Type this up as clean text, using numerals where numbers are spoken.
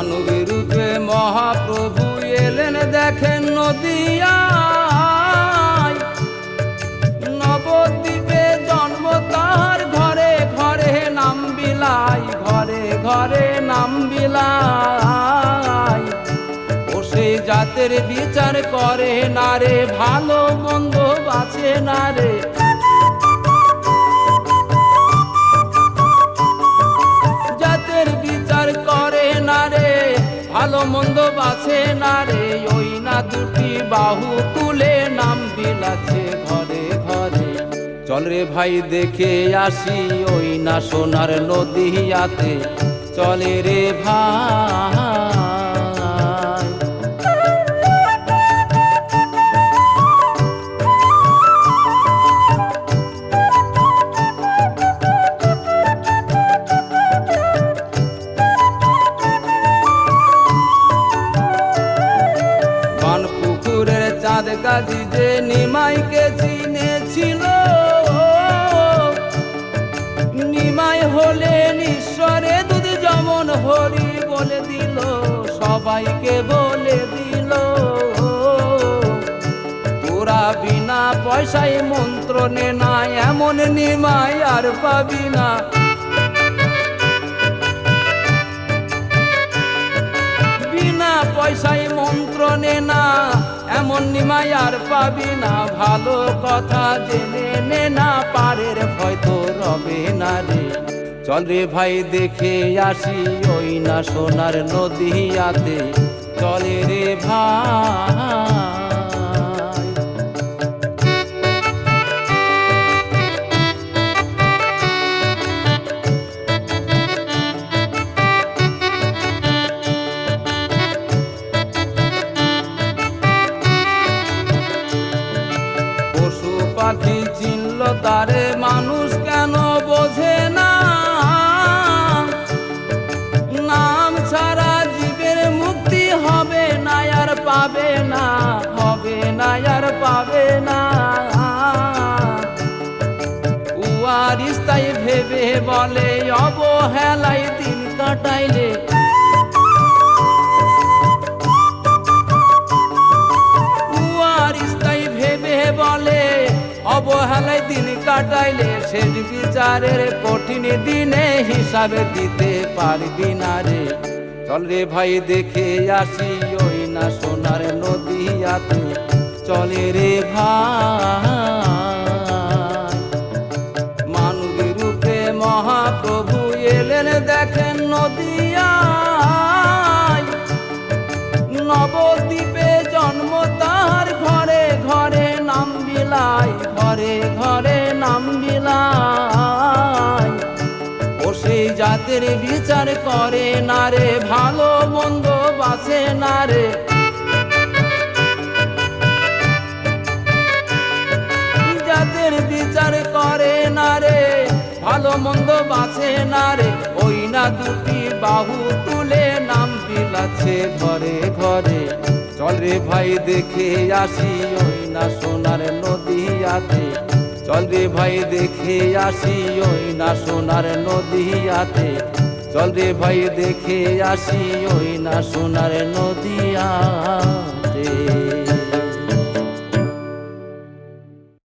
মানবী রূপে মহাপ্রভু এলেন দেখেন নদিয়ায়, নবদ্বীপে জন্ম তার, ঘরে ঘরে নাম বিলায়, ঘরে ঘরে নাম বিলায়। ও সেই জাতের বিচার করে না রে, ভালো মন্দ বাঁচে না রে। জাতের বিচার করে না রে, ভালো মন্দ বাঁচে না রে। ওই না দুটি বাহু তুলে নাম বিলাচ্ছে ঘরে ঘরে। চল রে ভাই দেখে আসি ওই না সোনার নদিয়াতে, চলে রে ভাই। পুকুরের চাঁদ গাজি যে নিমাইকে চিনেছিল, নিমাই হলেন ঈশ্বরে দুধ যেমন হরি বলে দিল, সবাইকে বলে দিল। তোরা বিনা পয়সায় মন্ত্র নে না, এমন নিমাই আর পাবি না। বিনা পয়সায় মন্ত্র নে না, এমন নিমাই আর পাবি না। ভালো কথা জেনে নে না, পারের ভয় তো রবে না রে। চল রে ভাই দেখে আসি ওই না সোনার নদিয়াতে, চলে রে ভাই। পাখি চিনল তারে, মানুষ কেন বোঝে না। নাম ছাড়া জীবের মুক্তি হবে না আর পাবে না, হবে না আর পাবে না। উয়ারিস তাই ভেবে বলে, অবহেলায় দিন কাটাইলে। উয়ারিস তাই ভেবে বলে, অবহেলায় দিন কাটাইলে শেষ বিচারের কঠিন দিনে হিসাবে দিতে পারবি না রে। চল রে ভাই দেখে আসি ওই না সোনার নদিয়াতে, চলে রে ভাই। মানবী রূপে মহাপ্রভু এলেন দেখেন নদিয়ায়, নবদ্বীপে জন্ম তার, ঘরে ঘরে নাম বিলায়, ঘরে ঘরে নাম বিলায়। ও সেই জাতের বিচার করে না রে, ভালো মন্দ বাঁচে না রে। জাতের বিচার করে না রে, ভালো মন্দ বাঁচে না রে। ওই না দুটি বাহু তুলে নাম বিলাচ্ছে ঘরে ঘরে। চল রে ভাই দেখে আসি ওই না সোনার নদিয়াতে, চল রে ভাই দেখে আসি ওই না সোনার নদিয়াতে, চল রে ভাই দেখে আসি ওই না সোনার নদিয়া।